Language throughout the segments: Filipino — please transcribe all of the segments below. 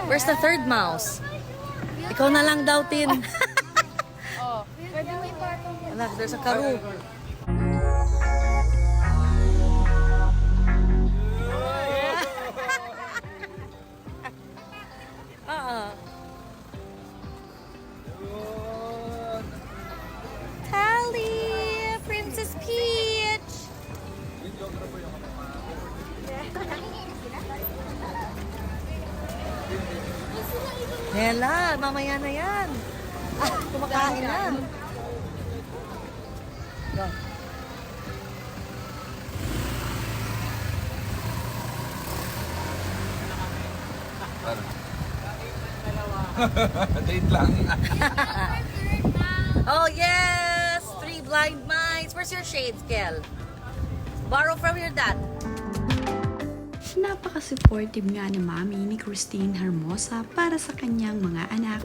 Where's the third mouse? Ikaw na lang daw, Tin. Oh, pwede mo ipatong. Anak, there's a karu. Tally! Princess Peach! Nela, mamaya na yan. Ah, kumakain na. Go. Date lang. Oh, yes! 3 blind mice. Where's your shades, Kel? Borrow from your dad. Napaka-supportive nga ni Mami ni Christine Hermosa para sa kanyang mga anak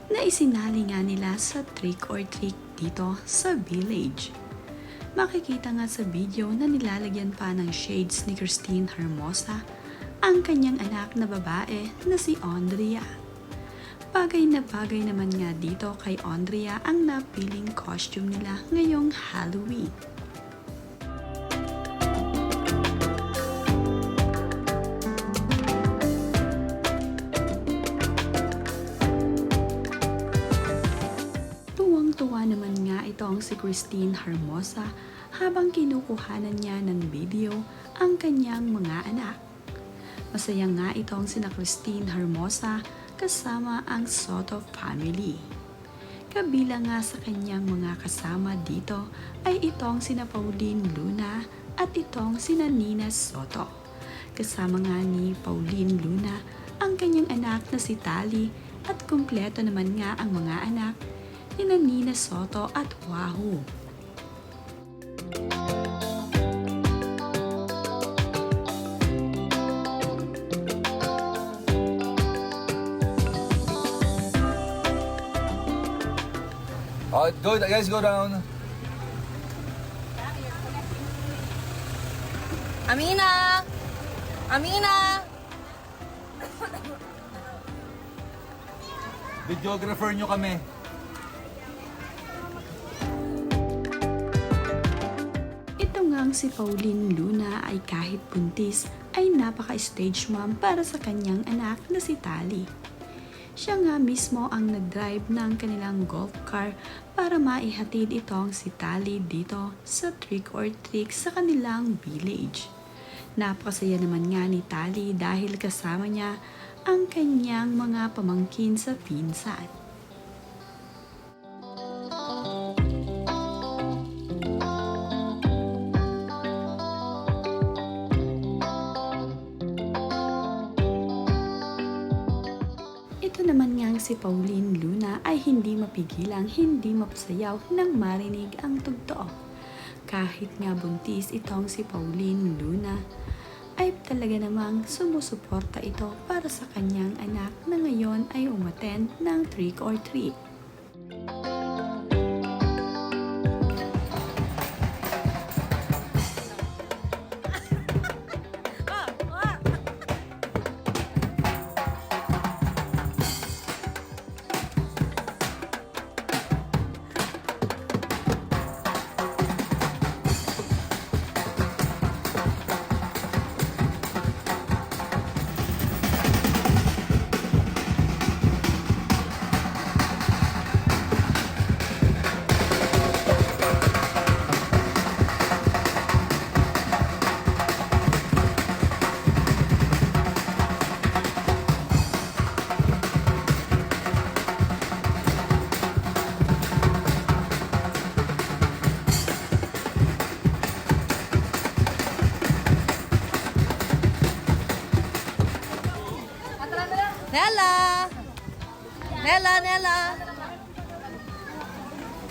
na isinali nga nila sa trick or treat dito sa village. Makikita nga sa video na nilalagyan pa ng shades ni Christine Hermosa ang kanyang anak na babae na si Andrea. Bagay na bagay naman nga dito kay Andrea ang napiling costume nila ngayong Halloween. Tuwang-tuwa naman nga itong si Christine Hermosa habang kinukuhanan niya ng video ang kanyang mga anak. Masaya nga itong sina Christine Hermosa kasama ang Soto family. Kabilang nga sa kanyang mga kasama dito ay itong sina Pauline Luna at itong sina Nina Soto. Kasama nga ni Pauline Luna ang kanyang anak na si Tali at kumpleto naman nga ang mga anak ni Nina Soto at Wahoo. Oh, go guys, go down. Amina! Amina! Videographer nyo kami. Ito ngang si Pauline Luna ay kahit buntis ay napaka-stage mom para sa kanyang anak na si Tali. Siya nga mismo ang nag-drive ng kanilang golf car para maihatid itong si Tali dito sa trick or treat sa kanilang village. Napakasaya naman nga ni Tali dahil kasama niya ang kanyang mga pamangkin sa pinsan. Ito naman ngang si Pauline Luna ay hindi mapigilang hindi mapasayaw nang marinig ang tugtog. Kahit nga buntis itong si Pauline Luna, ay talaga namang sumusuporta ito para sa kanyang anak na ngayon ay umattend ng trick or treat. Nella! Nella, Nella!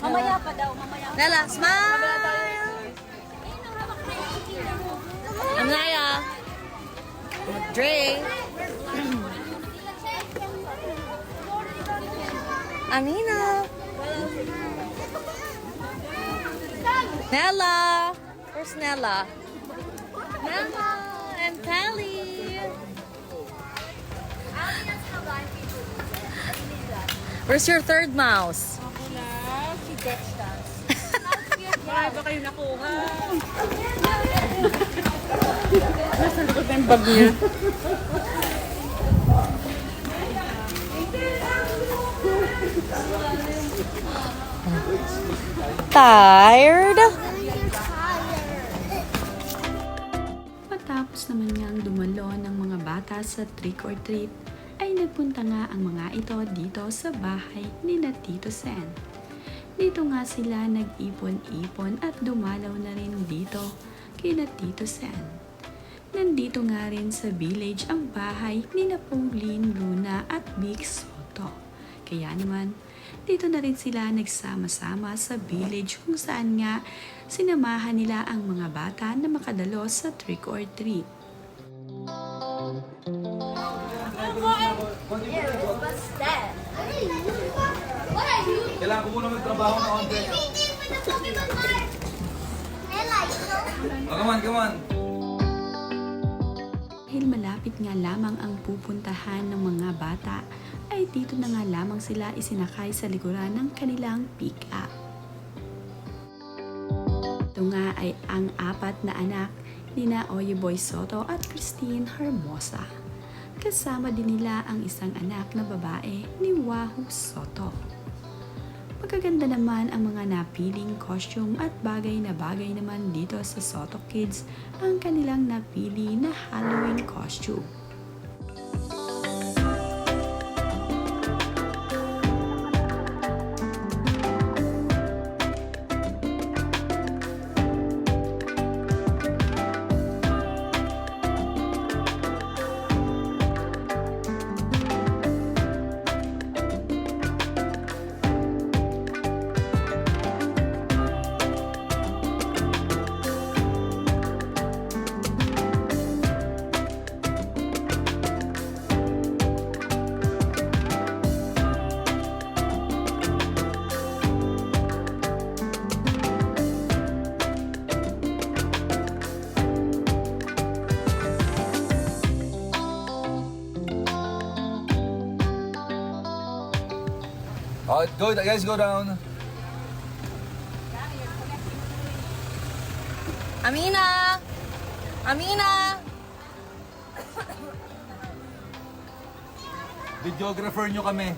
Mamaya pa daw, mamaya. Nella, smile! Anaya! Dre! Amina! Nella! Where's Nella? Nella and Tally! Where's your third mouse? Wala, si Dextas. Wala ba kayo nakuha? Nasa likod ng bag niya. Tired? Matapos naman ngang dumalo ng mga bata sa trick or treat, ay nagpunta nga ang mga ito dito sa bahay ni na Tito Sen. Dito nga sila nag-ipon-ipon at dumalaw na rin dito kay na Tito Sen. Nandito nga rin sa village ang bahay ni na Pauline Luna at Big Soto. Kaya naman, dito na rin sila nagsama-sama sa village kung saan nga sinamahan nila ang mga bata na makadalo sa trick or treat. Kailangan ko muna magtrabaho na onte. Oh, come on, come on. Dahil malapit nga lamang ang pupuntahan ng mga bata, ay dito na nga lamang sila isinakay sa likuran ng kanilang pick-up. Ito nga ay ang apat na anak ni na Oyeboy Soto at Christine Hermosa. Kasama din nila ang isang anak na babae ni Wahoo Soto. Magaganda naman ang mga napiling costume at bagay naman dito sa Soto Kids ang kanilang napili na Halloween costume. Oh, go, guys, go down. Amina! Amina! Videographer nyo kami.